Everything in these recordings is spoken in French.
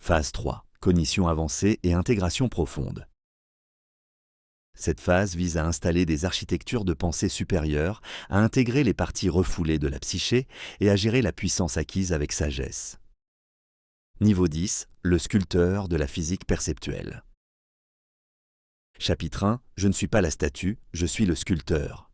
Phase 3. Cognition avancée et intégration profonde. Cette phase vise à installer des architectures de pensée supérieures, à intégrer les parties refoulées de la psyché et à gérer la puissance acquise avec sagesse. Niveau 10. Le sculpteur de la physique perceptuelle. Chapitre 1. Je ne suis pas la statue, je suis le sculpteur.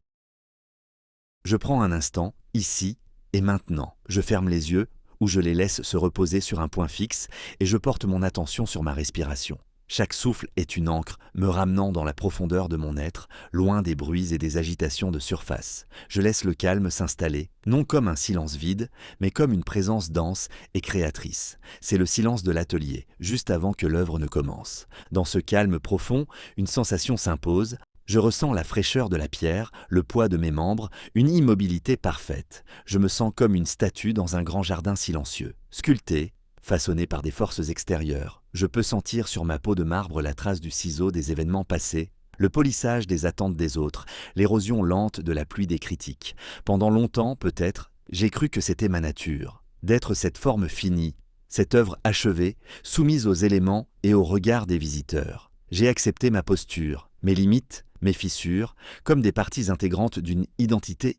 Je prends un instant, ici et maintenant. Je ferme les yeux ou je les laisse se reposer sur un point fixe et je porte mon attention sur ma respiration. Chaque souffle est une ancre, me ramenant dans la profondeur de mon être, loin des bruits et des agitations de surface. Je laisse le calme s'installer, non comme un silence vide, mais comme une présence dense et créatrice. C'est le silence de l'atelier, juste avant que l'œuvre ne commence. Dans ce calme profond, une sensation s'impose. Je ressens la fraîcheur de la pierre, le poids de mes membres, une immobilité parfaite. Je me sens comme une statue dans un grand jardin silencieux, sculptée, façonné par des forces extérieures. Je peux sentir sur ma peau de marbre la trace du ciseau des événements passés, le polissage des attentes des autres, l'érosion lente de la pluie des critiques. Pendant longtemps, peut-être, j'ai cru que c'était ma nature, d'être cette forme finie, cette œuvre achevée, soumise aux éléments et au regard des visiteurs. J'ai accepté ma posture, mes limites, mes fissures, comme des parties intégrantes d'une identité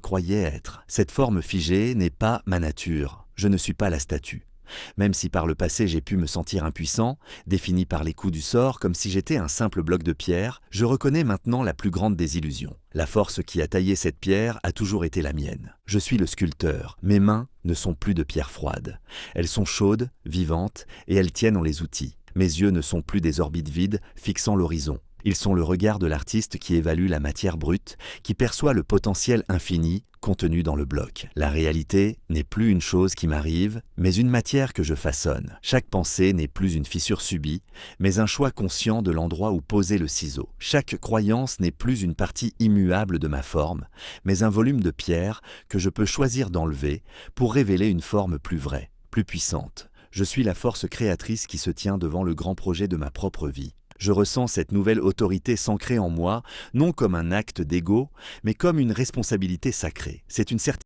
croyais être. Cette forme figée n'est pas ma nature. Je ne suis pas la statue. Même si par le passé j'ai pu me sentir impuissant, défini par les coups du sort comme si j'étais un simple bloc de pierre, je reconnais maintenant la plus grande des illusions. La force qui a taillé cette pierre a toujours été la mienne. Je suis le sculpteur. Mes mains ne sont plus de pierre froide. Elles sont chaudes, vivantes, et elles tiennent en les outils. Mes yeux ne sont plus des orbites vides fixant l'horizon. Ils sont le regard de l'artiste qui évalue la matière brute, qui perçoit le potentiel infini contenu dans le bloc. La réalité n'est plus une chose qui m'arrive, mais une matière que je façonne. Chaque pensée n'est plus une fissure subie, mais un choix conscient de l'endroit où poser le ciseau. Chaque croyance n'est plus une partie immuable de ma forme, mais un volume de pierre que je peux choisir d'enlever pour révéler une forme plus vraie, plus puissante. Je suis la force créatrice qui se tient devant le grand projet de ma propre vie. Je ressens cette nouvelle autorité s'ancrer en moi, non comme un acte d'ego, mais comme une responsabilité sacrée. C'est une certitude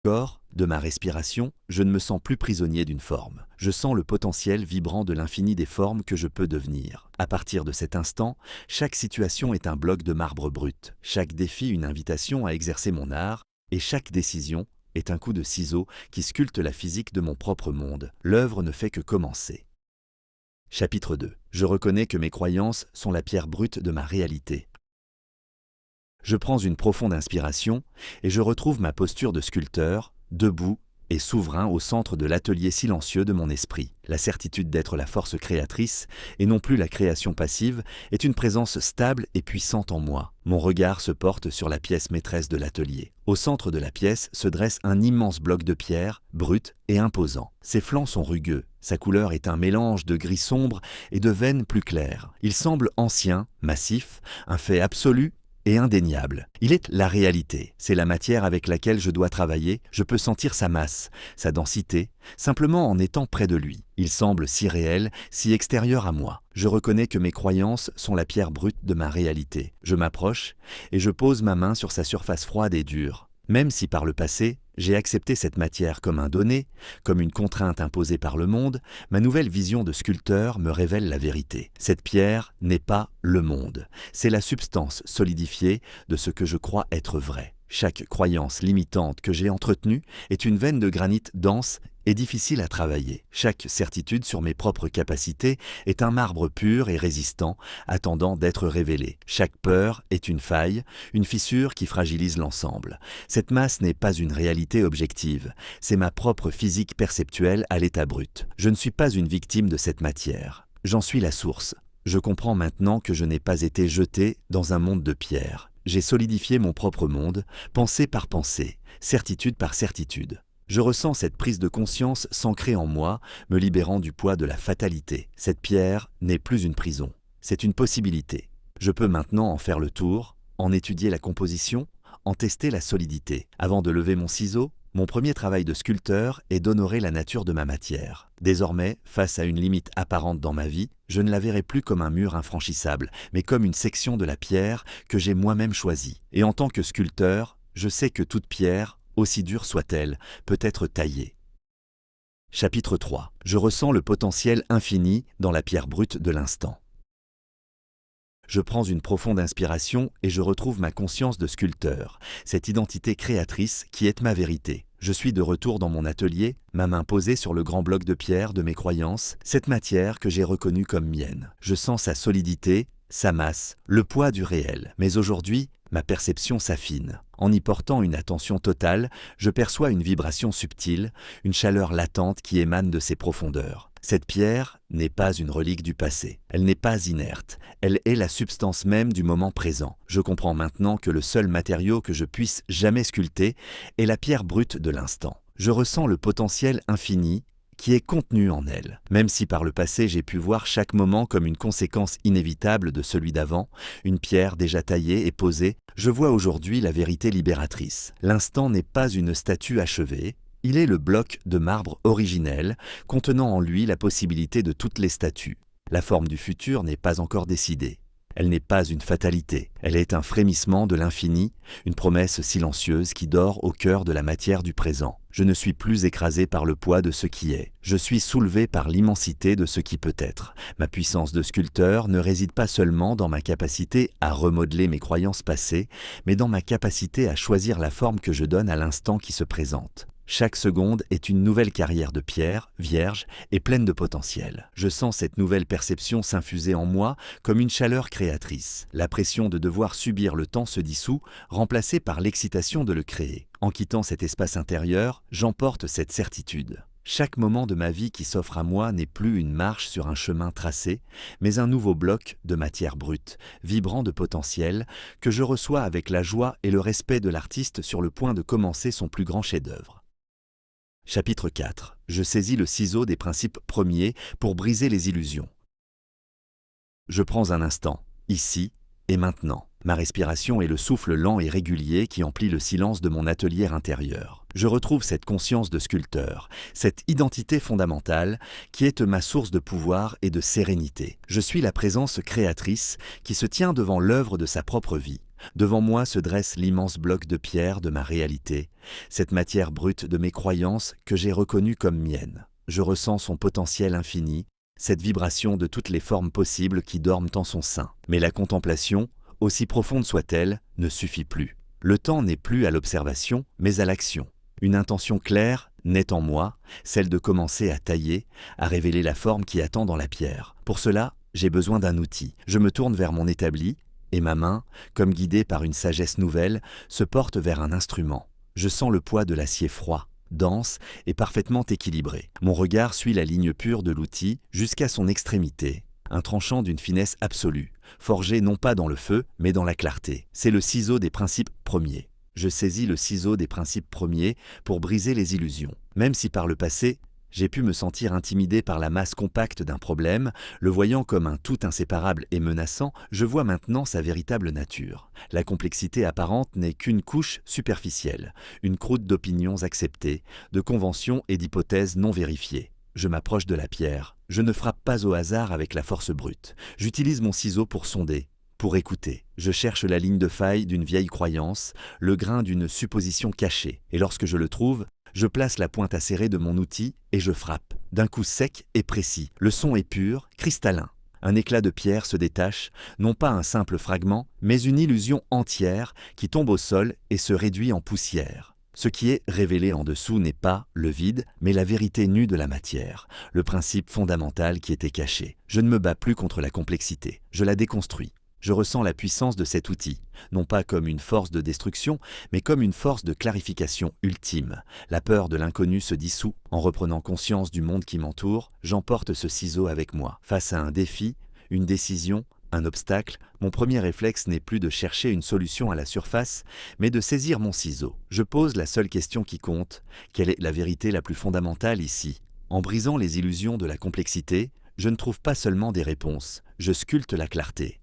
du corps, de ma respiration, je ne me sens plus prisonnier d'une forme. Je sens le potentiel vibrant de l'infini des formes que je peux devenir. À partir de cet instant, chaque situation est un bloc de marbre brut, chaque défi une invitation à exercer mon art, et chaque décision est un coup de ciseau qui sculpte la physique de mon propre monde. L'œuvre ne fait que commencer. Chapitre 2. Je reconnais que mes croyances sont la pierre brute de ma réalité. Je prends une profonde inspiration et je retrouve ma posture de sculpteur, debout et souverain au centre de l'atelier silencieux de mon esprit. La certitude d'être la force créatrice, et non plus la création passive, est une présence stable et puissante en moi. Mon regard se porte sur la pièce maîtresse de l'atelier. Au centre de la pièce se dresse un immense bloc de pierre, brut et imposant. Ses flancs sont rugueux. Sa couleur est un mélange de gris sombre et de veines plus claires. Il semble ancien, massif, un fait absolu et indéniable. Il est la réalité. C'est la matière avec laquelle je dois travailler. Je peux sentir sa masse, sa densité, simplement en étant près de lui. Il semble si réel, si extérieur à moi. Je reconnais que mes croyances sont la pierre brute de ma réalité. Je m'approche et je pose ma main sur sa surface froide et dure. Même si par le passé, j'ai accepté cette matière comme un donné, comme une contrainte imposée par le monde, ma nouvelle vision de sculpteur me révèle la vérité. Cette pierre n'est pas le monde, c'est la substance solidifiée de ce que je crois être vrai. Chaque croyance limitante que j'ai entretenue est une veine de granit dense et difficile à travailler. Chaque certitude sur mes propres capacités est un marbre pur et résistant, attendant d'être révélé. Chaque peur est une faille, une fissure qui fragilise l'ensemble. Cette masse n'est pas une réalité objective, c'est ma propre physique perceptuelle à l'état brut. Je ne suis pas une victime de cette matière. J'en suis la source. Je comprends maintenant que je n'ai pas été jeté dans un monde de pierre. J'ai solidifié mon propre monde, pensée par pensée, certitude par certitude. Je ressens cette prise de conscience s'ancrer en moi, me libérant du poids de la fatalité. Cette pierre n'est plus une prison, c'est une possibilité. Je peux maintenant en faire le tour, en étudier la composition, en tester la solidité. Avant de lever mon ciseau, Mon premier travail de sculpteur est d'honorer la nature de ma matière. Désormais, face à une limite apparente dans ma vie, je ne la verrai plus comme un mur infranchissable, mais comme une section de la pierre que j'ai moi-même choisie. Et en tant que sculpteur, je sais que toute pierre, aussi dure soit-elle, peut être taillée. Chapitre 3. Je ressens le potentiel infini dans la pierre brute de l'instant. Je prends une profonde inspiration et je retrouve ma conscience de sculpteur, cette identité créatrice qui est ma vérité. Je suis de retour dans mon atelier, ma main posée sur le grand bloc de pierre de mes croyances, cette matière que j'ai reconnue comme mienne. Je sens sa solidité, sa masse, le poids du réel. Mais aujourd'hui, ma perception s'affine. En y portant une attention totale, je perçois une vibration subtile, une chaleur latente qui émane de ses profondeurs. Cette pierre n'est pas une relique du passé, elle n'est pas inerte, elle est la substance même du moment présent. Je comprends maintenant que le seul matériau que je puisse jamais sculpter est la pierre brute de l'instant. Je ressens le potentiel infini qui est contenu en elle. Même si par le passé j'ai pu voir chaque moment comme une conséquence inévitable de celui d'avant, une pierre déjà taillée et posée, je vois aujourd'hui la vérité libératrice. L'instant n'est pas une statue achevée, il est le bloc de marbre originel, contenant en lui la possibilité de toutes les statues. La forme du futur n'est pas encore décidée. Elle n'est pas une fatalité, elle est un frémissement de l'infini, une promesse silencieuse qui dort au cœur de la matière du présent. Je ne suis plus écrasé par le poids de ce qui est, je suis soulevé par l'immensité de ce qui peut être. Ma puissance de sculpteur ne réside pas seulement dans ma capacité à remodeler mes croyances passées, mais dans ma capacité à choisir la forme que je donne à l'instant qui se présente. Chaque seconde est une nouvelle carrière de pierre, vierge et pleine de potentiel. Je sens cette nouvelle perception s'infuser en moi comme une chaleur créatrice. La pression de devoir subir le temps se dissout, remplacée par l'excitation de le créer. En quittant cet espace intérieur, j'emporte cette certitude. Chaque moment de ma vie qui s'offre à moi n'est plus une marche sur un chemin tracé, mais un nouveau bloc de matière brute, vibrant de potentiel, que je reçois avec la joie et le respect de l'artiste sur le point de commencer son plus grand chef-d'œuvre. Chapitre 4. Je saisis le ciseau des principes premiers pour briser les illusions. Je prends un instant, ici et maintenant. Ma respiration est le souffle lent et régulier qui emplit le silence de mon atelier intérieur. Je retrouve cette conscience de sculpteur, cette identité fondamentale qui est ma source de pouvoir et de sérénité. Je suis la présence créatrice qui se tient devant l'œuvre de sa propre vie. Devant moi se dresse l'immense bloc de pierre de ma réalité, cette matière brute de mes croyances que j'ai reconnue comme mienne. Je ressens son potentiel infini, cette vibration de toutes les formes possibles qui dorment en son sein. Mais la contemplation, aussi profonde soit-elle, ne suffit plus. Le temps n'est plus à l'observation, mais à l'action. Une intention claire naît en moi, celle de commencer à tailler, à révéler la forme qui attend dans la pierre. Pour cela, j'ai besoin d'un outil. Je me tourne vers mon établi, et ma main, comme guidée par une sagesse nouvelle, se porte vers un instrument. Je sens le poids de l'acier froid, dense et parfaitement équilibré. Mon regard suit la ligne pure de l'outil jusqu'à son extrémité, un tranchant d'une finesse absolue, forgé non pas dans le feu, mais dans la clarté. C'est le ciseau des principes premiers. Je saisis le ciseau des principes premiers pour briser les illusions. Même si par le passé, j'ai pu me sentir intimidé par la masse compacte d'un problème, le voyant comme un tout inséparable et menaçant, je vois maintenant sa véritable nature. La complexité apparente n'est qu'une couche superficielle, une croûte d'opinions acceptées, de conventions et d'hypothèses non vérifiées. Je m'approche de la pierre. Je ne frappe pas au hasard avec la force brute. J'utilise mon ciseau pour sonder, pour écouter. Je cherche la ligne de faille d'une vieille croyance, le grain d'une supposition cachée. Et lorsque je le trouve, je place la pointe acérée de mon outil et je frappe. D'un coup sec et précis. Le son est pur, cristallin. Un éclat de pierre se détache, non pas un simple fragment, mais une illusion entière qui tombe au sol et se réduit en poussière. Ce qui est révélé en dessous n'est pas le vide, mais la vérité nue de la matière, le principe fondamental qui était caché. Je ne me bats plus contre la complexité, je la déconstruis. Je ressens la puissance de cet outil, non pas comme une force de destruction, mais comme une force de clarification ultime. La peur de l'inconnu se dissout. En reprenant conscience du monde qui m'entoure, j'emporte ce ciseau avec moi. Face à un défi, une décision, un obstacle, mon premier réflexe n'est plus de chercher une solution à la surface, mais de saisir mon ciseau. Je pose la seule question qui compte. Quelle est la vérité la plus fondamentale ici? En brisant les illusions de la complexité, je ne trouve pas seulement des réponses, je sculpte la clarté.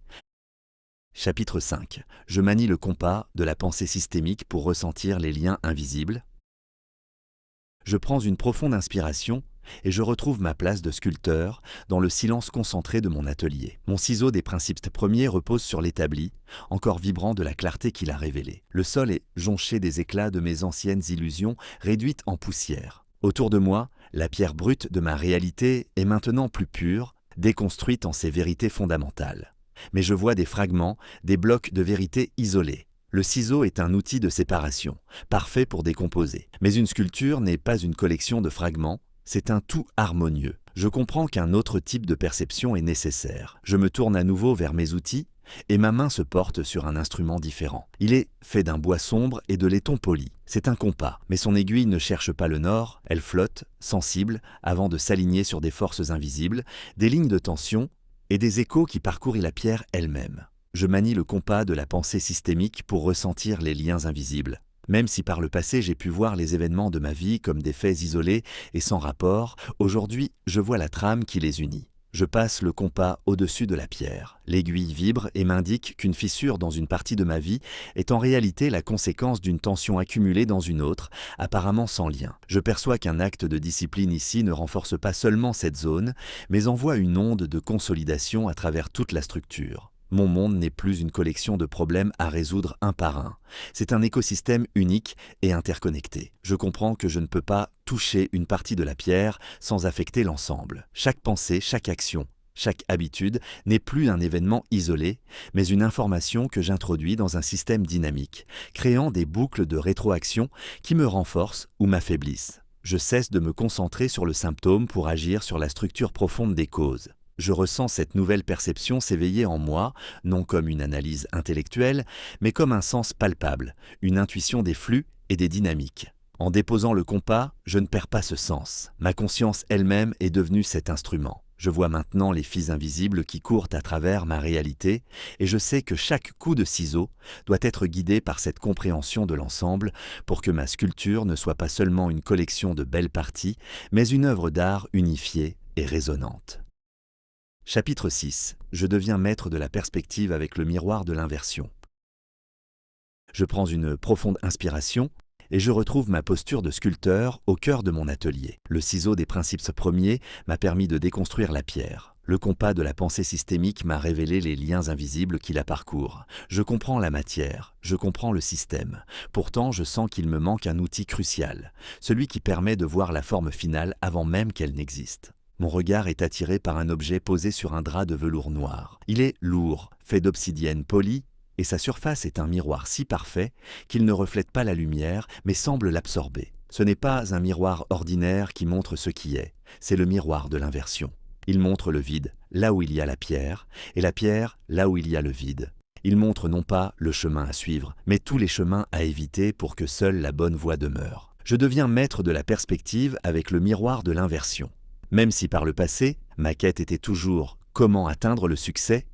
Chapitre 5. Je manie le compas de la pensée systémique pour ressentir les liens invisibles. Je prends une profonde inspiration et je retrouve ma place de sculpteur dans le silence concentré de mon atelier. Mon ciseau des principes premiers repose sur l'établi, encore vibrant de la clarté qu'il a révélée. Le sol est jonché des éclats de mes anciennes illusions réduites en poussière. Autour de moi, la pierre brute de ma réalité est maintenant plus pure, déconstruite en ses vérités fondamentales. Mais je vois des fragments, des blocs de vérité isolés. Le ciseau est un outil de séparation, parfait pour décomposer. Mais une sculpture n'est pas une collection de fragments, c'est un tout harmonieux. Je comprends qu'un autre type de perception est nécessaire. Je me tourne à nouveau vers mes outils et ma main se porte sur un instrument différent. Il est fait d'un bois sombre et de laiton poli. C'est un compas, mais son aiguille ne cherche pas le nord, elle flotte, sensible, avant de s'aligner sur des forces invisibles, des lignes de tension et des échos qui parcourent la pierre elle-même. Je manie le compas de la pensée systémique pour ressentir les liens invisibles. Même si par le passé j'ai pu voir les événements de ma vie comme des faits isolés et sans rapport, aujourd'hui je vois la trame qui les unit. Je passe le compas au-dessus de la pierre. L'aiguille vibre et m'indique qu'une fissure dans une partie de ma vie est en réalité la conséquence d'une tension accumulée dans une autre, apparemment sans lien. Je perçois qu'un acte de discipline ici ne renforce pas seulement cette zone, mais envoie une onde de consolidation à travers toute la structure. Mon monde n'est plus une collection de problèmes à résoudre un par un. C'est un écosystème unique et interconnecté. Je comprends que je ne peux pas toucher une partie de la pierre sans affecter l'ensemble. Chaque pensée, chaque action, chaque habitude n'est plus un événement isolé, mais une information que j'introduis dans un système dynamique, créant des boucles de rétroaction qui me renforcent ou m'affaiblissent. Je cesse de me concentrer sur le symptôme pour agir sur la structure profonde des causes. Je ressens cette nouvelle perception s'éveiller en moi, non comme une analyse intellectuelle, mais comme un sens palpable, une intuition des flux et des dynamiques. En déposant le compas, je ne perds pas ce sens. Ma conscience elle-même est devenue cet instrument. Je vois maintenant les fils invisibles qui courent à travers ma réalité, et je sais que chaque coup de ciseau doit être guidé par cette compréhension de l'ensemble pour que ma sculpture ne soit pas seulement une collection de belles parties, mais une œuvre d'art unifiée et résonante. Chapitre 6. Je deviens maître de la perspective avec le miroir de l'inversion. Je prends une profonde inspiration et je retrouve ma posture de sculpteur au cœur de mon atelier. Le ciseau des principes premiers m'a permis de déconstruire la pierre. Le compas de la pensée systémique m'a révélé les liens invisibles qui la parcourent. Je comprends la matière, je comprends le système. Pourtant, je sens qu'il me manque un outil crucial, celui qui permet de voir la forme finale avant même qu'elle n'existe. Mon regard est attiré par un objet posé sur un drap de velours noir. Il est lourd, fait d'obsidienne polie, et sa surface est un miroir si parfait qu'il ne reflète pas la lumière, mais semble l'absorber. Ce n'est pas un miroir ordinaire qui montre ce qui est, c'est le miroir de l'inversion. Il montre le vide, là où il y a la pierre, et la pierre, là où il y a le vide. Il montre non pas le chemin à suivre, mais tous les chemins à éviter pour que seule la bonne voie demeure. Je deviens maître de la perspective avec le miroir de l'inversion. Même si par le passé, ma quête était toujours « comment atteindre le succès ?»,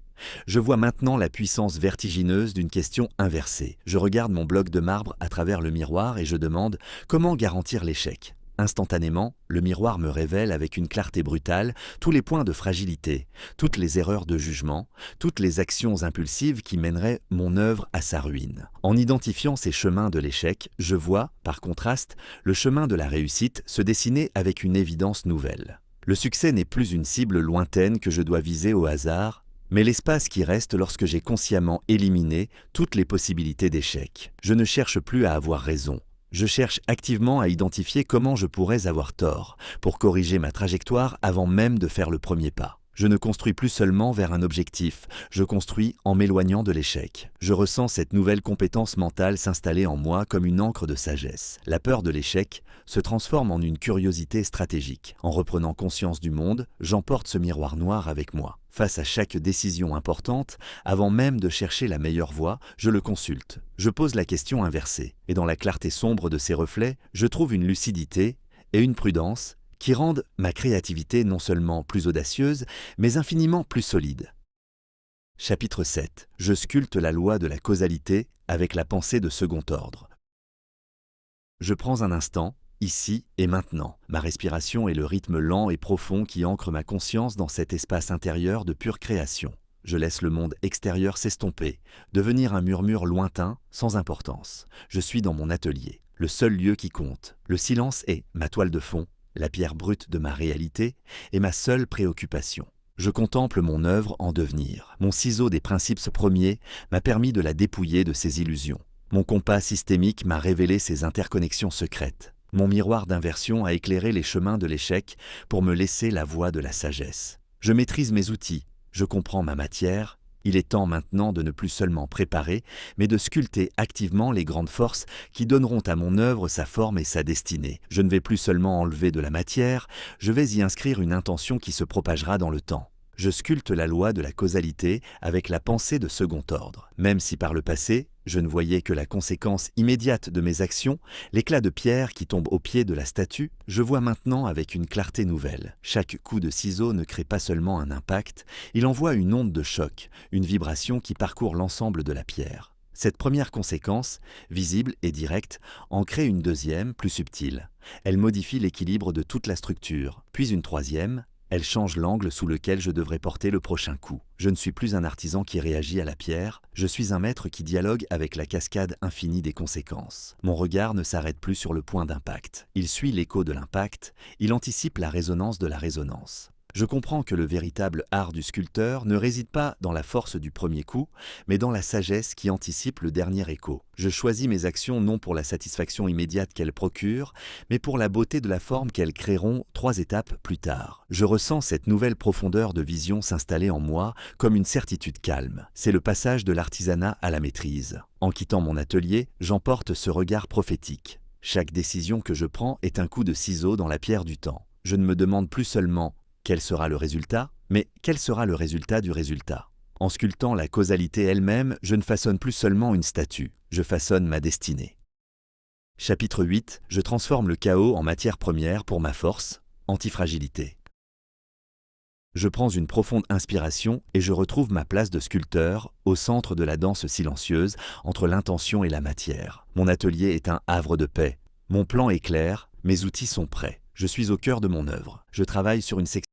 je vois maintenant la puissance vertigineuse d'une question inversée. Je regarde mon bloc de marbre à travers le miroir et je demande « comment garantir l'échec ?» Instantanément, le miroir me révèle avec une clarté brutale tous les points de fragilité, toutes les erreurs de jugement, toutes les actions impulsives qui mèneraient mon œuvre à sa ruine. En identifiant ces chemins de l'échec, je vois, par contraste, le chemin de la réussite se dessiner avec une évidence nouvelle. Le succès n'est plus une cible lointaine que je dois viser au hasard, mais l'espace qui reste lorsque j'ai consciemment éliminé toutes les possibilités d'échec. Je ne cherche plus à avoir raison. Je cherche activement à identifier comment je pourrais avoir tort, pour corriger ma trajectoire avant même de faire le premier pas. Je ne construis plus seulement vers un objectif, je construis en m'éloignant de l'échec. Je ressens cette nouvelle compétence mentale s'installer en moi comme une encre de sagesse. La peur de l'échec se transforme en une curiosité stratégique. En reprenant conscience du monde, j'emporte ce miroir noir avec moi. Face à chaque décision importante, avant même de chercher la meilleure voie, je le consulte. Je pose la question inversée, et dans la clarté sombre de ses reflets, je trouve une lucidité et une prudence qui rendent ma créativité non seulement plus audacieuse, mais infiniment plus solide. Chapitre 7. Je sculpte la loi de la causalité avec la pensée de second ordre. Je prends un instant, ici et maintenant. Ma respiration est le rythme lent et profond qui ancre ma conscience dans cet espace intérieur de pure création. Je laisse le monde extérieur s'estomper, devenir un murmure lointain, sans importance. Je suis dans mon atelier. le seul lieu qui compte. Le silence est ma toile de fond, la pierre brute de ma réalité et ma seule préoccupation. Je contemple mon œuvre en devenir. Mon ciseau des principes premiers m'a permis de la dépouiller de ses illusions. Mon compas systémique m'a révélé ses interconnexions secrètes. Mon miroir d'inversion a éclairé les chemins de l'échec pour me laisser la voie de la sagesse. Je maîtrise mes outils, je comprends ma matière. Il est temps maintenant de ne plus seulement préparer, mais de sculpter activement les grandes forces qui donneront à mon œuvre sa forme et sa destinée. Je ne vais plus seulement enlever de la matière, je vais y inscrire une intention qui se propagera dans le temps. Je sculpte la loi de la causalité avec la pensée de second ordre. Même si par le passé, je ne voyais que la conséquence immédiate de mes actions, l'éclat de pierre qui tombe au pied de la statue, je vois maintenant avec une clarté nouvelle. Chaque coup de ciseau ne crée pas seulement un impact, il envoie une onde de choc, une vibration qui parcourt l'ensemble de la pierre. Cette première conséquence, visible et directe, en crée une deuxième, plus subtile. Elle modifie l'équilibre de toute la structure, puis une troisième. Elle change l'angle sous lequel je devrais porter le prochain coup. Je ne suis plus un artisan qui réagit à la pierre, je suis un maître qui dialogue avec la cascade infinie des conséquences. Mon regard ne s'arrête plus sur le point d'impact. Il suit l'écho de l'impact, il anticipe la résonance de la résonance. Je comprends que le véritable art du sculpteur ne réside pas dans la force du premier coup, mais dans la sagesse qui anticipe le dernier écho. Je choisis mes actions non pour la satisfaction immédiate qu'elles procurent, mais pour la beauté de la forme qu'elles créeront 3 étapes plus tard. Je ressens cette nouvelle profondeur de vision s'installer en moi comme une certitude calme. C'est le passage de l'artisanat à la maîtrise. En quittant mon atelier, j'emporte ce regard prophétique. Chaque décision que je prends est un coup de ciseau dans la pierre du temps. Je ne me demande plus seulement quel sera le résultat, mais quel sera le résultat du résultat? En sculptant la causalité elle-même, je ne façonne plus seulement une statue, je façonne ma destinée. Chapitre 8. Je transforme le chaos en matière première pour ma force, antifragilité. Je prends une profonde inspiration et je retrouve ma place de sculpteur au centre de la danse silencieuse entre l'intention et la matière. Mon atelier est un havre de paix. Mon plan est clair, mes outils sont prêts. Je suis au cœur de mon œuvre. Je travaille sur une section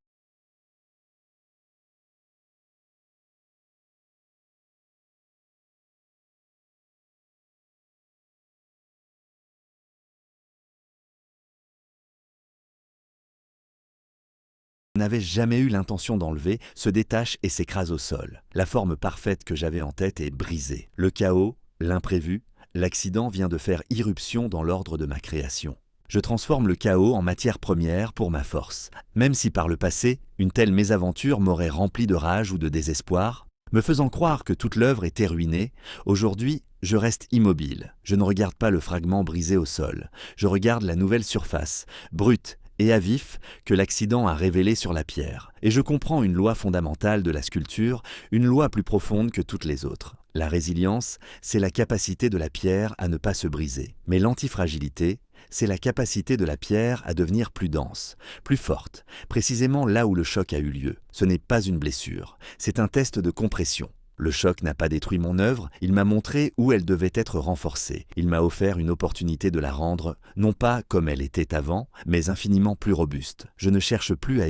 n'avais jamais eu l'intention d'enlever, se détache et s'écrase au sol. La forme parfaite que j'avais en tête est brisée. Le chaos, l'imprévu, l'accident vient de faire irruption dans l'ordre de ma création. Je transforme le chaos en matière première pour ma force. Même si par le passé, une telle mésaventure m'aurait rempli de rage ou de désespoir, me faisant croire que toute l'œuvre était ruinée, aujourd'hui, je reste immobile. Je ne regarde pas le fragment brisé au sol. Je regarde la nouvelle surface, brute et à vif, que l'accident a révélé sur la pierre. Et je comprends une loi fondamentale de la sculpture, une loi plus profonde que toutes les autres. La résilience, c'est la capacité de la pierre à ne pas se briser. Mais l'antifragilité, c'est la capacité de la pierre à devenir plus dense, plus forte, précisément là où le choc a eu lieu. Ce n'est pas une blessure, c'est un test de compression. Le choc n'a pas détruit mon œuvre, il m'a montré où elle devait être renforcée. Il m'a offert une opportunité de la rendre, non pas comme elle était avant, mais infiniment plus robuste. Je ne cherche plus à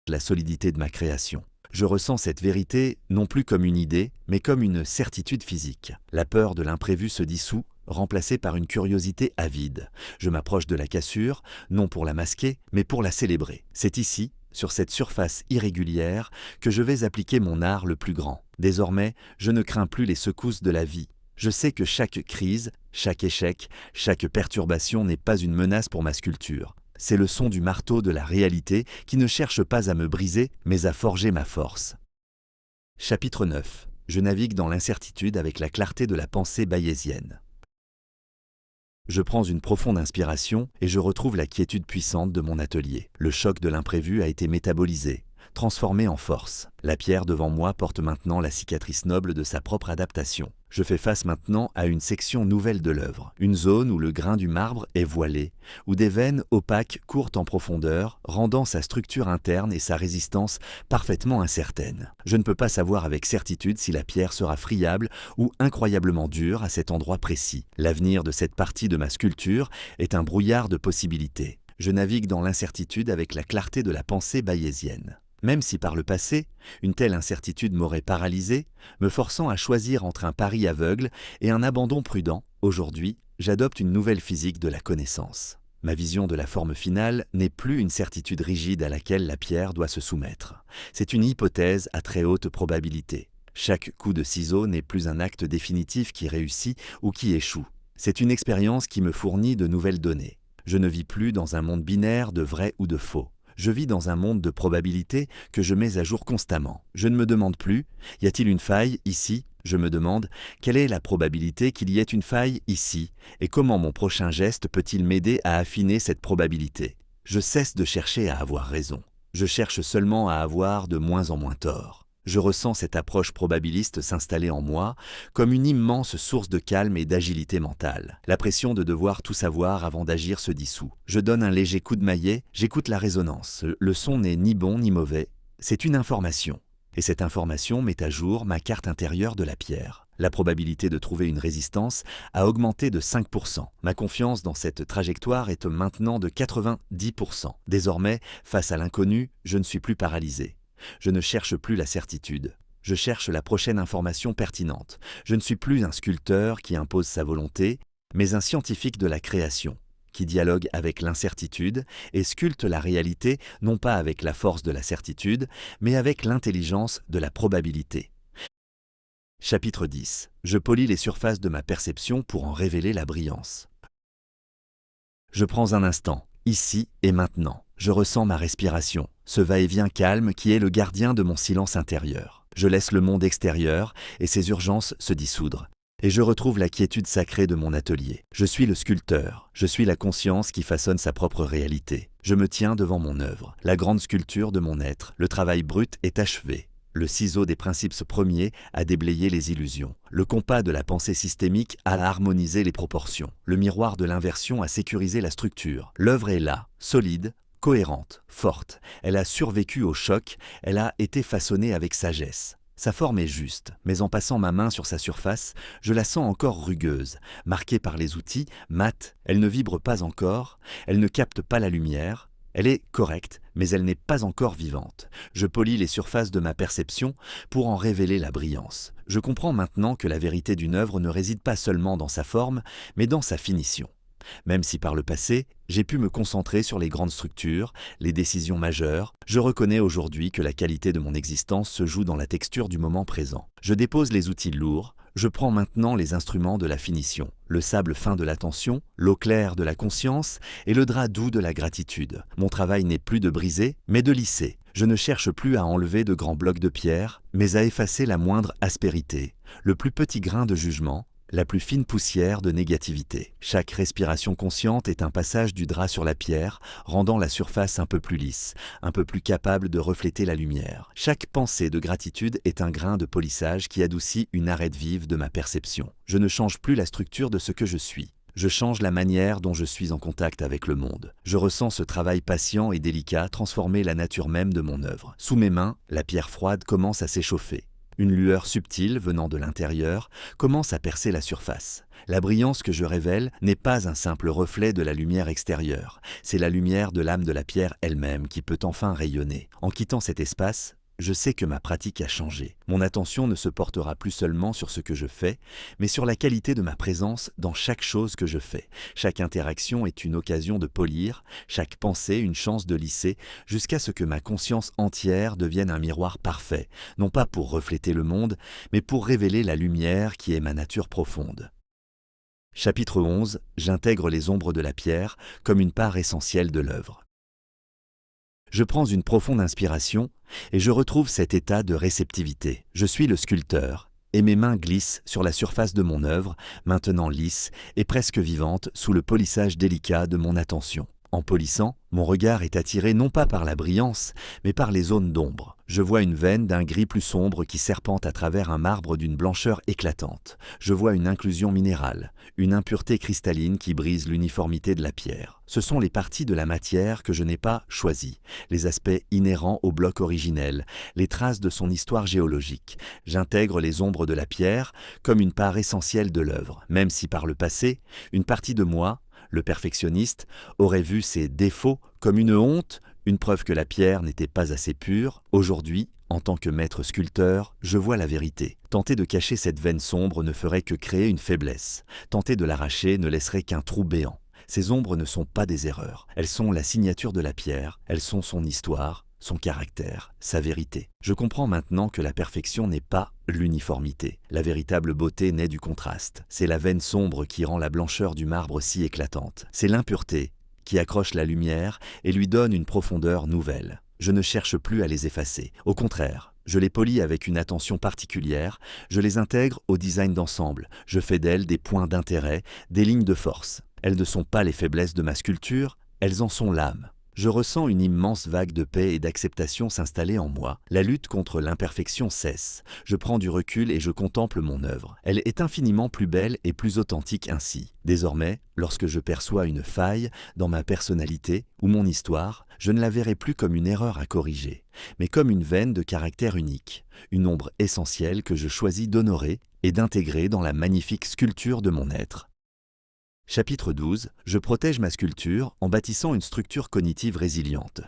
la solidité de ma création. Je ressens cette vérité non plus comme une idée, mais comme une certitude physique. La peur de l'imprévu se dissout, remplacée par une curiosité avide. Je m'approche de la cassure, non pour la masquer, mais pour la célébrer. C'est ici, sur cette surface irrégulière, que je vais appliquer mon art le plus grand. Désormais, je ne crains plus les secousses de la vie. Je sais que chaque crise, chaque échec, chaque perturbation n'est pas une menace pour ma sculpture. C'est le son du marteau de la réalité qui ne cherche pas à me briser, mais à forger ma force. Chapitre 9. Je navigue dans l'incertitude avec la clarté de la pensée bayésienne. Je prends une profonde inspiration et je retrouve la quiétude puissante de mon atelier. Le choc de l'imprévu a été métabolisé, transformé en force. La pierre devant moi porte maintenant la cicatrice noble de sa propre adaptation. Je fais face maintenant à une section nouvelle de l'œuvre, une zone où le grain du marbre est voilé, où des veines opaques courent en profondeur, rendant sa structure interne et sa résistance parfaitement incertaines. Je ne peux pas savoir avec certitude si la pierre sera friable ou incroyablement dure à cet endroit précis. L'avenir de cette partie de ma sculpture est un brouillard de possibilités. Je navigue dans l'incertitude avec la clarté de la pensée bayésienne. Même si par le passé, une telle incertitude m'aurait paralysé, me forçant à choisir entre un pari aveugle et un abandon prudent, aujourd'hui, j'adopte une nouvelle physique de la connaissance. Ma vision de la forme finale n'est plus une certitude rigide à laquelle la pierre doit se soumettre. C'est une hypothèse à très haute probabilité. Chaque coup de ciseau n'est plus un acte définitif qui réussit ou qui échoue. C'est une expérience qui me fournit de nouvelles données. Je ne vis plus dans un monde binaire de vrai ou de faux. Je vis dans un monde de probabilités que je mets à jour constamment. Je ne me demande plus, y a-t-il une faille ici? Je me demande, quelle est la probabilité qu'il y ait une faille ici? Et comment mon prochain geste peut-il m'aider à affiner cette probabilité? Je cesse de chercher à avoir raison. Je cherche seulement à avoir de moins en moins tort. Je ressens cette approche probabiliste s'installer en moi comme une immense source de calme et d'agilité mentale. La pression de devoir tout savoir avant d'agir se dissout. Je donne un léger coup de maillet, j'écoute la résonance. Le son n'est ni bon ni mauvais, c'est une information. Et cette information met à jour ma carte intérieure de la pierre. La probabilité de trouver une résistance a augmenté de 5%. Ma confiance dans cette trajectoire est maintenant de 90%. Désormais, face à l'inconnu, je ne suis plus paralysé. Je ne cherche plus la certitude. Je cherche la prochaine information pertinente. Je ne suis plus un sculpteur qui impose sa volonté, mais un scientifique de la création, qui dialogue avec l'incertitude et sculpte la réalité non pas avec la force de la certitude, mais avec l'intelligence de la probabilité. Chapitre 10. Je polis les surfaces de ma perception pour en révéler la brillance. Je prends un instant, ici et maintenant. Je ressens ma respiration, ce va-et-vient calme qui est le gardien de mon silence intérieur. Je laisse le monde extérieur et ses urgences se dissoudre. Et je retrouve la quiétude sacrée de mon atelier. Je suis le sculpteur, je suis la conscience qui façonne sa propre réalité. Je me tiens devant mon œuvre, la grande sculpture de mon être. Le travail brut est achevé. Le ciseau des principes premiers a déblayé les illusions. Le compas de la pensée systémique a harmonisé les proportions. Le miroir de l'inversion a sécurisé la structure. L'œuvre est là, solide, cohérente, forte. Elle a survécu au choc, elle a été façonnée avec sagesse. Sa forme est juste, mais en passant ma main sur sa surface, je la sens encore rugueuse, marquée par les outils, mate, elle ne vibre pas encore, elle ne capte pas la lumière. Elle est correcte, mais elle n'est pas encore vivante. Je polis les surfaces de ma perception pour en révéler la brillance. Je comprends maintenant que la vérité d'une œuvre ne réside pas seulement dans sa forme, mais dans sa finition. Même si par le passé, j'ai pu me concentrer sur les grandes structures, les décisions majeures, je reconnais aujourd'hui que la qualité de mon existence se joue dans la texture du moment présent. Je dépose les outils lourds, je prends maintenant les instruments de la finition, le sable fin de l'attention, l'eau claire de la conscience et le drap doux de la gratitude. Mon travail n'est plus de briser, mais de lisser. Je ne cherche plus à enlever de grands blocs de pierre, mais à effacer la moindre aspérité, le plus petit grain de jugement, la plus fine poussière de négativité. Chaque respiration consciente est un passage du drap sur la pierre, rendant la surface un peu plus lisse, un peu plus capable de refléter la lumière. Chaque pensée de gratitude est un grain de polissage qui adoucit une arête vive de ma perception. Je ne change plus la structure de ce que je suis. Je change la manière dont je suis en contact avec le monde. Je ressens ce travail patient et délicat transformer la nature même de mon œuvre. Sous mes mains, la pierre froide commence à s'échauffer. Une lueur subtile venant de l'intérieur commence à percer la surface. La brillance que je révèle n'est pas un simple reflet de la lumière extérieure, c'est la lumière de l'âme de la pierre elle-même qui peut enfin rayonner. En quittant cet espace, je sais que ma pratique a changé. Mon attention ne se portera plus seulement sur ce que je fais, mais sur la qualité de ma présence dans chaque chose que je fais. Chaque interaction est une occasion de polir, chaque pensée une chance de lisser, jusqu'à ce que ma conscience entière devienne un miroir parfait, non pas pour refléter le monde, mais pour révéler la lumière qui est ma nature profonde. Chapitre 11. J'intègre les ombres de la pierre comme une part essentielle de l'œuvre. Je prends une profonde inspiration et je retrouve cet état de réceptivité. Je suis le sculpteur et mes mains glissent sur la surface de mon œuvre, maintenant lisse et presque vivante sous le polissage délicat de mon attention. En polissant, mon regard est attiré non pas par la brillance, mais par les zones d'ombre. Je vois une veine d'un gris plus sombre qui serpente à travers un marbre d'une blancheur éclatante. Je vois une inclusion minérale, une impureté cristalline qui brise l'uniformité de la pierre. Ce sont les parties de la matière que je n'ai pas choisies, les aspects inhérents au bloc originel, les traces de son histoire géologique. J'intègre les ombres de la pierre comme une part essentielle de l'œuvre, même si par le passé, une partie de moi, le perfectionniste, aurait vu ses défauts comme une honte, une preuve que la pierre n'était pas assez pure. Aujourd'hui, en tant que maître sculpteur, je vois la vérité. Tenter de cacher cette veine sombre ne ferait que créer une faiblesse. Tenter de l'arracher ne laisserait qu'un trou béant. Ces ombres ne sont pas des erreurs. Elles sont la signature de la pierre, elles sont son histoire, son caractère, sa vérité. Je comprends maintenant que la perfection n'est pas l'uniformité. La véritable beauté naît du contraste. C'est la veine sombre qui rend la blancheur du marbre si éclatante. C'est l'impureté qui accroche la lumière et lui donne une profondeur nouvelle. Je ne cherche plus à les effacer. Au contraire, je les polis avec une attention particulière, je les intègre au design d'ensemble, je fais d'elles des points d'intérêt, des lignes de force. Elles ne sont pas les faiblesses de ma sculpture, elles en sont l'âme. Je ressens une immense vague de paix et d'acceptation s'installer en moi. La lutte contre l'imperfection cesse. Je prends du recul et je contemple mon œuvre. Elle est infiniment plus belle et plus authentique ainsi. Désormais, lorsque je perçois une faille dans ma personnalité ou mon histoire, je ne la verrai plus comme une erreur à corriger, mais comme une veine de caractère unique, une ombre essentielle que je choisis d'honorer et d'intégrer dans la magnifique sculpture de mon être. Chapitre 12. Je protège ma sculpture en bâtissant une structure cognitive résiliente.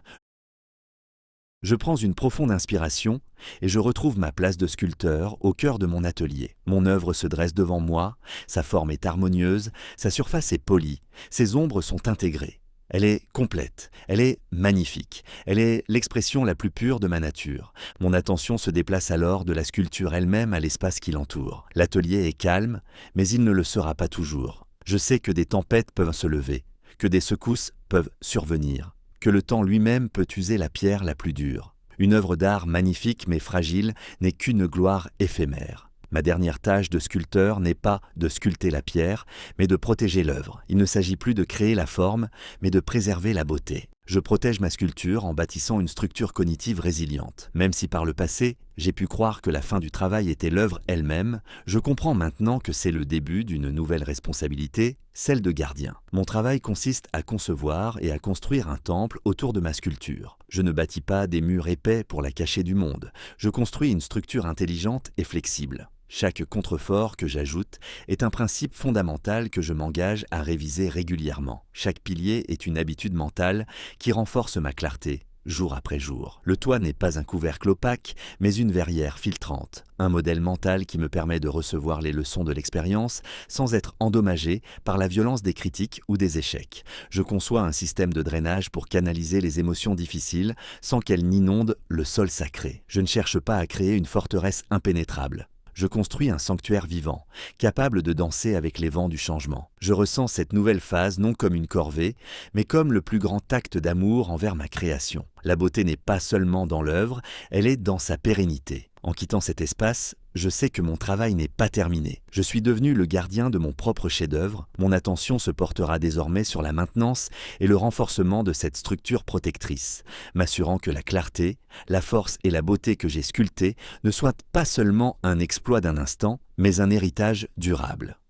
Je prends une profonde inspiration et je retrouve ma place de sculpteur au cœur de mon atelier. Mon œuvre se dresse devant moi, sa forme est harmonieuse, sa surface est polie, ses ombres sont intégrées. Elle est complète, elle est magnifique, elle est l'expression la plus pure de ma nature. Mon attention se déplace alors de la sculpture elle-même à l'espace qui l'entoure. L'atelier est calme, mais il ne le sera pas toujours. Je sais que des tempêtes peuvent se lever, que des secousses peuvent survenir, que le temps lui-même peut user la pierre la plus dure. Une œuvre d'art magnifique mais fragile n'est qu'une gloire éphémère. Ma dernière tâche de sculpteur n'est pas de sculpter la pierre, mais de protéger l'œuvre. Il ne s'agit plus de créer la forme, mais de préserver la beauté. Je protège ma sculpture en bâtissant une structure cognitive résiliente. Même si par le passé, j'ai pu croire que la fin du travail était l'œuvre elle-même, je comprends maintenant que c'est le début d'une nouvelle responsabilité, celle de gardien. Mon travail consiste à concevoir et à construire un temple autour de ma sculpture. Je ne bâtis pas des murs épais pour la cacher du monde. Je construis une structure intelligente et flexible. Chaque contrefort que j'ajoute est un principe fondamental que je m'engage à réviser régulièrement. Chaque pilier est une habitude mentale qui renforce ma clarté, jour après jour. Le toit n'est pas un couvercle opaque, mais une verrière filtrante, un modèle mental qui me permet de recevoir les leçons de l'expérience sans être endommagé par la violence des critiques ou des échecs. Je conçois un système de drainage pour canaliser les émotions difficiles sans qu'elles n'inondent le sol sacré. Je ne cherche pas à créer une forteresse impénétrable. Je construis un sanctuaire vivant, capable de danser avec les vents du changement. Je ressens cette nouvelle phase non comme une corvée, mais comme le plus grand acte d'amour envers ma création. La beauté n'est pas seulement dans l'œuvre, elle est dans sa pérennité. En quittant cet espace, je sais que mon travail n'est pas terminé. Je suis devenu le gardien de mon propre chef-d'œuvre. Mon attention se portera désormais sur la maintenance et le renforcement de cette structure protectrice, m'assurant que la clarté, la force et la beauté que j'ai sculptées ne soient pas seulement un exploit d'un instant, mais un héritage durable.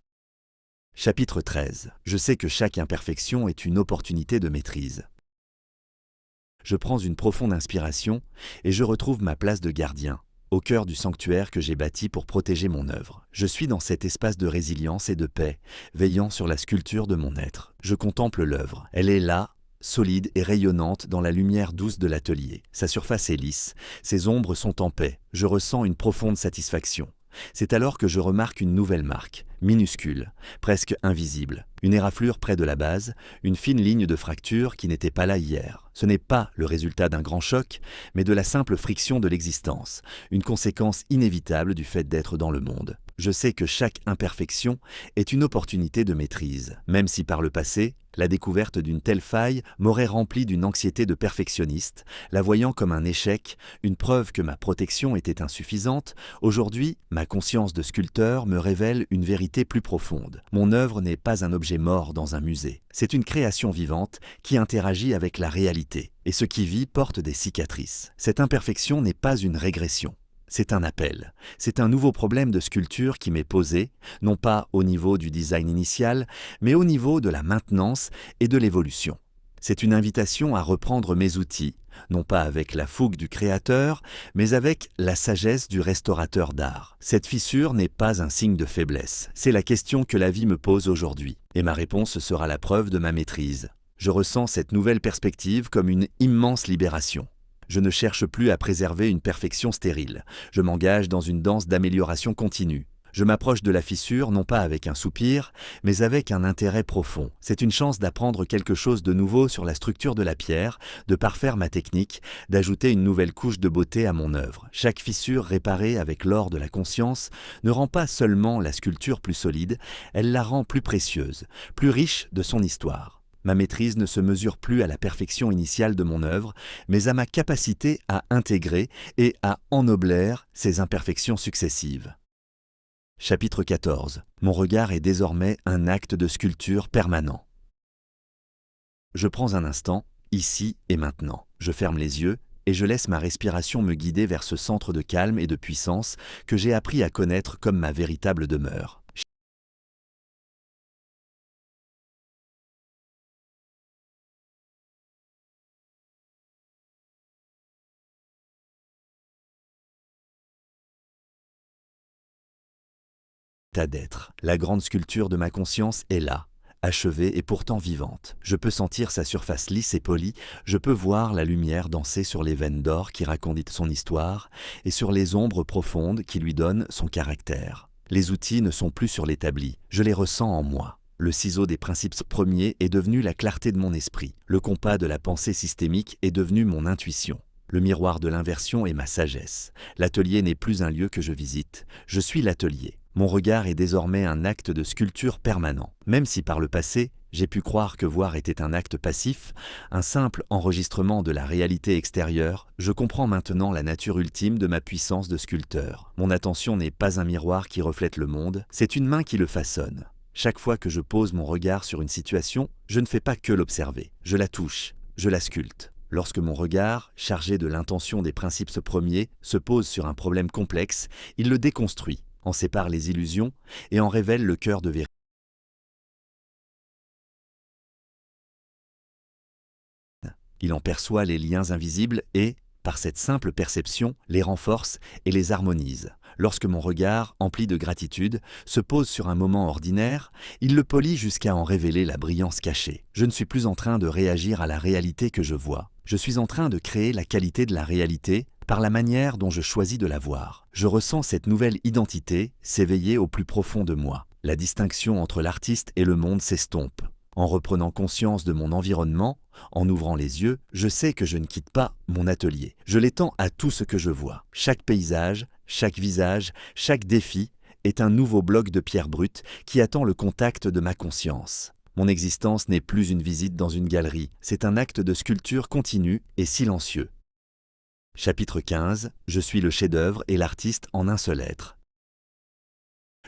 Chapitre 13. Je sais que chaque imperfection est une opportunité de maîtrise. Je prends une profonde inspiration et je retrouve ma place de gardien, au cœur du sanctuaire que j'ai bâti pour protéger mon œuvre. Je suis dans cet espace de résilience et de paix, veillant sur la sculpture de mon être. Je contemple l'œuvre. Elle est là, solide et rayonnante dans la lumière douce de l'atelier. Sa surface est lisse, ses ombres sont en paix. Je ressens une profonde satisfaction. C'est alors que je remarque une nouvelle marque, minuscule, presque invisible. Une éraflure près de la base, une fine ligne de fracture qui n'était pas là hier. Ce n'est pas le résultat d'un grand choc, mais de la simple friction de l'existence, une conséquence inévitable du fait d'être dans le monde. Je sais que chaque imperfection est une opportunité de maîtrise, même si par le passé, la découverte d'une telle faille m'aurait rempli d'une anxiété de perfectionniste, la voyant comme un échec, une preuve que ma protection était insuffisante. Aujourd'hui, ma conscience de sculpteur me révèle une vérité plus profonde. Mon œuvre n'est pas un objet mort dans un musée. C'est une création vivante qui interagit avec la réalité. Et ce qui vit porte des cicatrices. Cette imperfection n'est pas une régression. C'est un appel. C'est un nouveau problème de sculpture qui m'est posé, non pas au niveau du design initial, mais au niveau de la maintenance et de l'évolution. C'est une invitation à reprendre mes outils, non pas avec la fougue du créateur, mais avec la sagesse du restaurateur d'art. Cette fissure n'est pas un signe de faiblesse. C'est la question que la vie me pose aujourd'hui. Et ma réponse sera la preuve de ma maîtrise. Je ressens cette nouvelle perspective comme une immense libération. Je ne cherche plus à préserver une perfection stérile. Je m'engage dans une danse d'amélioration continue. Je m'approche de la fissure non pas avec un soupir, mais avec un intérêt profond. C'est une chance d'apprendre quelque chose de nouveau sur la structure de la pierre, de parfaire ma technique, d'ajouter une nouvelle couche de beauté à mon œuvre. Chaque fissure réparée avec l'or de la conscience ne rend pas seulement la sculpture plus solide, elle la rend plus précieuse, plus riche de son histoire. Ma maîtrise ne se mesure plus à la perfection initiale de mon œuvre, mais à ma capacité à intégrer et à ennobler ses imperfections successives. Chapitre 14. Mon regard est désormais un acte de sculpture permanent. Je prends un instant, ici et maintenant. Je ferme les yeux et je laisse ma respiration me guider vers ce centre de calme et de puissance que j'ai appris à connaître comme ma véritable demeure. État d'être. La grande sculpture de ma conscience est là, achevée et pourtant vivante. Je peux sentir sa surface lisse et polie, je peux voir la lumière danser sur les veines d'or qui racontent son histoire et sur les ombres profondes qui lui donnent son caractère. Les outils ne sont plus sur l'établi, je les ressens en moi. Le ciseau des principes premiers est devenu la clarté de mon esprit. Le compas de la pensée systémique est devenu mon intuition. Le miroir de l'inversion est ma sagesse. L'atelier n'est plus un lieu que je visite, je suis l'atelier. Mon regard est désormais un acte de sculpture permanent. Même si par le passé, j'ai pu croire que voir était un acte passif, un simple enregistrement de la réalité extérieure, je comprends maintenant la nature ultime de ma puissance de sculpteur. Mon attention n'est pas un miroir qui reflète le monde, c'est une main qui le façonne. Chaque fois que je pose mon regard sur une situation, je ne fais pas que l'observer. Je la touche, je la sculpte. Lorsque mon regard, chargé de l'intention des principes premiers, se pose sur un problème complexe, il le déconstruit, en sépare les illusions et en révèle le cœur de vérité. Il en perçoit les liens invisibles et, par cette simple perception, les renforce et les harmonise. Lorsque mon regard, empli de gratitude, se pose sur un moment ordinaire, il le polit jusqu'à en révéler la brillance cachée. Je ne suis plus en train de réagir à la réalité que je vois. Je suis en train de créer la qualité de la réalité par la manière dont je choisis de la voir. Je ressens cette nouvelle identité s'éveiller au plus profond de moi. La distinction entre l'artiste et le monde s'estompe. En reprenant conscience de mon environnement, en ouvrant les yeux, je sais que je ne quitte pas mon atelier. Je l'étends à tout ce que je vois. Chaque paysage, chaque visage, chaque défi est un nouveau bloc de pierre brute qui attend le contact de ma conscience. Mon existence n'est plus une visite dans une galerie, c'est un acte de sculpture continu et silencieux. Chapitre 15. Je suis le chef-d'œuvre et l'artiste en un seul être.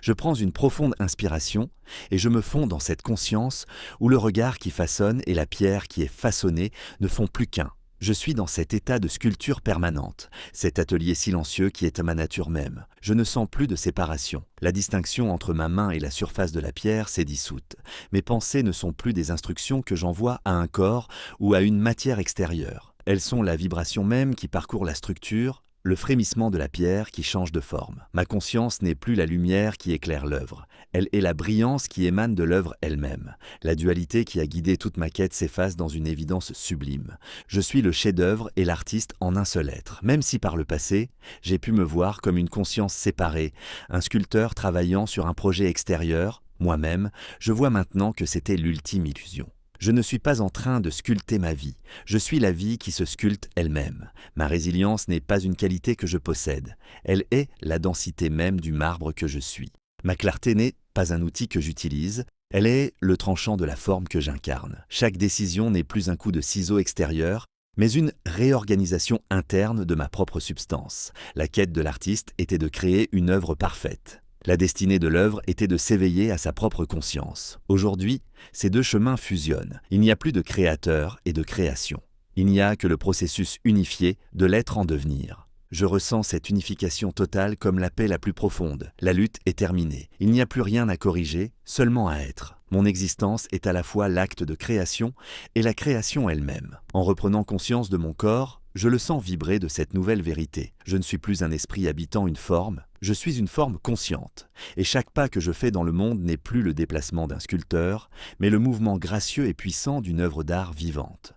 Je prends une profonde inspiration et je me fonds dans cette conscience où le regard qui façonne et la pierre qui est façonnée ne font plus qu'un. Je suis dans cet état de sculpture permanente, cet atelier silencieux qui est à ma nature même. Je ne sens plus de séparation. La distinction entre ma main et la surface de la pierre s'est dissoute. Mes pensées ne sont plus des instructions que j'envoie à un corps ou à une matière extérieure. Elles sont la vibration même qui parcourt la structure, le frémissement de la pierre qui change de forme. Ma conscience n'est plus la lumière qui éclaire l'œuvre. Elle est la brillance qui émane de l'œuvre elle-même. La dualité qui a guidé toute ma quête s'efface dans une évidence sublime. Je suis le chef-d'œuvre et l'artiste en un seul être. Même si par le passé, j'ai pu me voir comme une conscience séparée, un sculpteur travaillant sur un projet extérieur, moi-même, je vois maintenant que c'était l'ultime illusion. Je ne suis pas en train de sculpter ma vie, je suis la vie qui se sculpte elle-même. Ma résilience n'est pas une qualité que je possède, elle est la densité même du marbre que je suis. Ma clarté n'est pas un outil que j'utilise, elle est le tranchant de la forme que j'incarne. Chaque décision n'est plus un coup de ciseau extérieur, mais une réorganisation interne de ma propre substance. La quête de l'artiste était de créer une œuvre parfaite. La destinée de l'œuvre était de s'éveiller à sa propre conscience. Aujourd'hui, ces deux chemins fusionnent. Il n'y a plus de créateur et de création. Il n'y a que le processus unifié de l'être en devenir. Je ressens cette unification totale comme la paix la plus profonde. La lutte est terminée. Il n'y a plus rien à corriger, seulement à être. Mon existence est à la fois l'acte de création et la création elle-même. En reprenant conscience de mon corps, je le sens vibrer de cette nouvelle vérité. Je ne suis plus un esprit habitant une forme, Je suis une forme consciente, et chaque pas que je fais dans le monde n'est plus le déplacement d'un sculpteur, mais le mouvement gracieux et puissant d'une œuvre d'art vivante.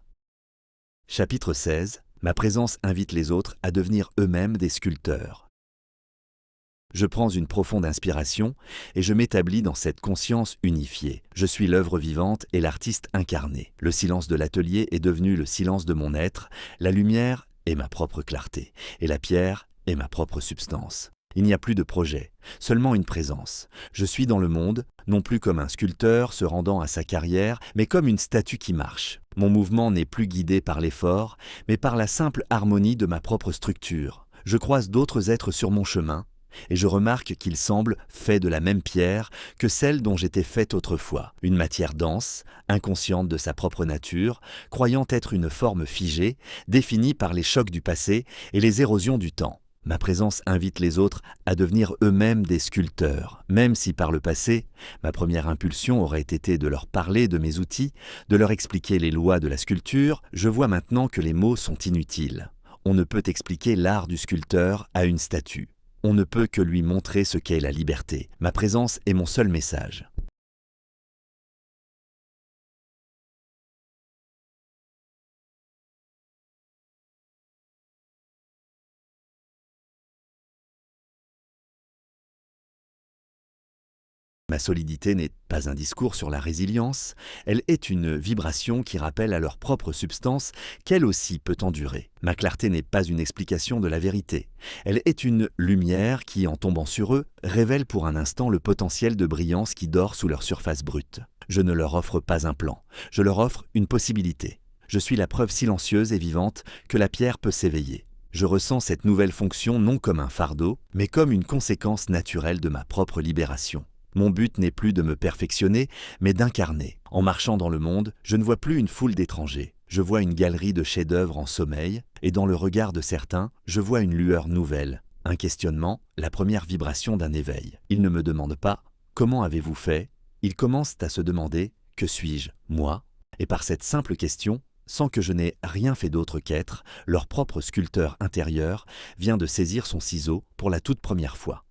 Chapitre 16. Ma présence invite les autres à devenir eux-mêmes des sculpteurs. Je prends une profonde inspiration et je m'établis dans cette conscience unifiée. Je suis l'œuvre vivante et l'artiste incarné. Le silence de l'atelier est devenu le silence de mon être, la lumière est ma propre clarté, et la pierre est ma propre substance. Il n'y a plus de projet, seulement une présence. Je suis dans le monde, non plus comme un sculpteur se rendant à sa carrière, mais comme une statue qui marche. Mon mouvement n'est plus guidé par l'effort, mais par la simple harmonie de ma propre structure. Je croise d'autres êtres sur mon chemin, et je remarque qu'ils semblent faits de la même pierre que celle dont j'étais faite autrefois. Une matière dense, inconsciente de sa propre nature, croyant être une forme figée, définie par les chocs du passé et les érosions du temps. Ma présence invite les autres à devenir eux-mêmes des sculpteurs, même si par le passé, ma première impulsion aurait été de leur parler de mes outils, de leur expliquer les lois de la sculpture. Je vois maintenant que les mots sont inutiles. On ne peut expliquer l'art du sculpteur à une statue. On ne peut que lui montrer ce qu'est la liberté. Ma présence est mon seul message. Ma solidité n'est pas un discours sur la résilience, elle est une vibration qui rappelle à leur propre substance qu'elle aussi peut endurer. Ma clarté n'est pas une explication de la vérité, elle est une lumière qui, en tombant sur eux, révèle pour un instant le potentiel de brillance qui dort sous leur surface brute. Je ne leur offre pas un plan, je leur offre une possibilité. Je suis la preuve silencieuse et vivante que la pierre peut s'éveiller. Je ressens cette nouvelle fonction non comme un fardeau, mais comme une conséquence naturelle de ma propre libération. Mon but n'est plus de me perfectionner, mais d'incarner. En marchant dans le monde, je ne vois plus une foule d'étrangers. Je vois une galerie de chefs-d'œuvre en sommeil, et dans le regard de certains, je vois une lueur nouvelle, un questionnement, la première vibration d'un éveil. Ils ne me demandent pas « Comment avez-vous fait ?» Ils commencent à se demander « Que suis-je, moi ?» Et par cette simple question, sans que je n'ai rien fait d'autre qu'être, leur propre sculpteur intérieur vient de saisir son ciseau pour la toute première fois.